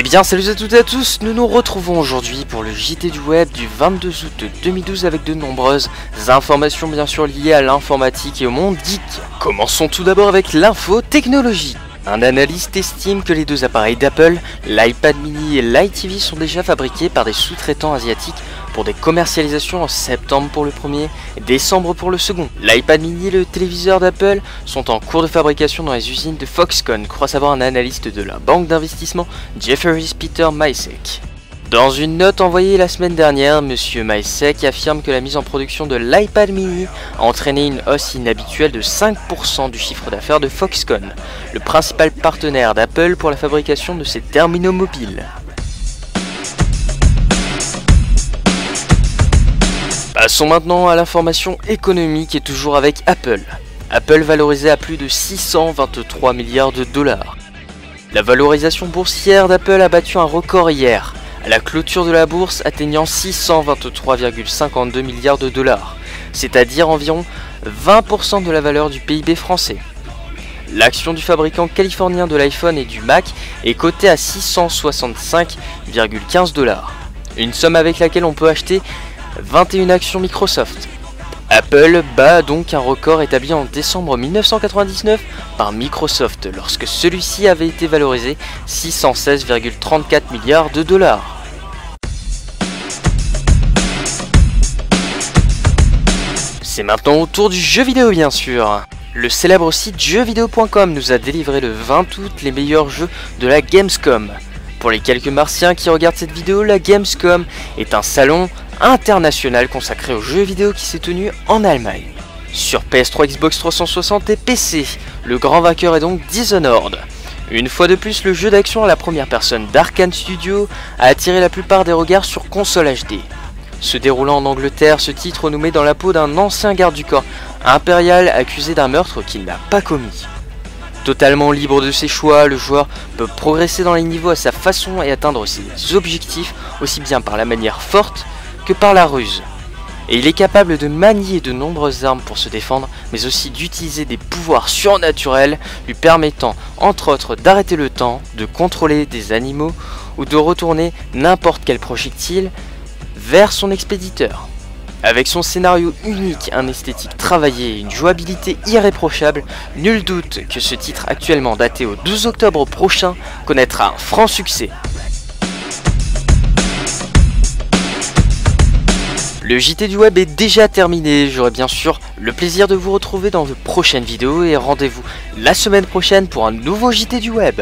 Eh bien salut à toutes et à tous, nous nous retrouvons aujourd'hui pour le JT du web du 22 août 2012 avec de nombreuses informations bien sûr liées à l'informatique et au monde geek. Commençons tout d'abord avec l'info technologie. Un analyste estime que les deux appareils d'Apple, l'iPad mini et l'iTV sont déjà fabriqués par des sous-traitants asiatiques pour des commercialisations en septembre pour le premier et décembre pour le second. L'iPad mini et le téléviseur d'Apple sont en cours de fabrication dans les usines de Foxconn, croit savoir un analyste de la banque d'investissement Jefferies Peter Maisek. Dans une note envoyée la semaine dernière, Monsieur Maisek affirme que la mise en production de l'iPad mini a entraîné une hausse inhabituelle de 5% du chiffre d'affaires de Foxconn, le principal partenaire d'Apple pour la fabrication de ses terminaux mobiles. Passons maintenant à l'information économique et toujours avec Apple. Apple valorisé à plus de 623 milliards de dollars. La valorisation boursière d'Apple a battu un record hier, à la clôture de la bourse atteignant 623,52 milliards de dollars, c'est-à-dire environ 20% de la valeur du PIB français. L'action du fabricant californien de l'iPhone et du Mac est cotée à 665,15 dollars, une somme avec laquelle on peut acheter 21 actions Microsoft. Apple bat donc un record établi en décembre 1999 par Microsoft lorsque celui-ci avait été valorisé 616,34 milliards de dollars. C'est maintenant au tour du jeu vidéo bien sûr. Le célèbre site jeuxvideo.com nous a délivré le 20 août les meilleurs jeux de la Gamescom. Pour les quelques martiens qui regardent cette vidéo, la Gamescom est un salon international consacré aux jeux vidéo qui s'est tenu en Allemagne. Sur PS3, Xbox 360 et PC, le grand vainqueur est donc Dishonored. Une fois de plus, le jeu d'action à la première personne d'Arkane Studio a attiré la plupart des regards sur console HD. Se déroulant en Angleterre, ce titre nous met dans la peau d'un ancien garde du corps impérial accusé d'un meurtre qu'il n'a pas commis. Totalement libre de ses choix, le joueur peut progresser dans les niveaux à sa façon et atteindre ses objectifs aussi bien par la manière forte que par la ruse. Et il est capable de manier de nombreuses armes pour se défendre, mais aussi d'utiliser des pouvoirs surnaturels lui permettant entre autres d'arrêter le temps, de contrôler des animaux ou de retourner n'importe quel projectile vers son expéditeur. Avec son scénario unique, un esthétique travaillé et une jouabilité irréprochable, nul doute que ce titre actuellement daté au 12 octobre prochain connaîtra un franc succès. Le JT du web est déjà terminé, j'aurai bien sûr le plaisir de vous retrouver dans de prochaines vidéos et rendez-vous la semaine prochaine pour un nouveau JT du web.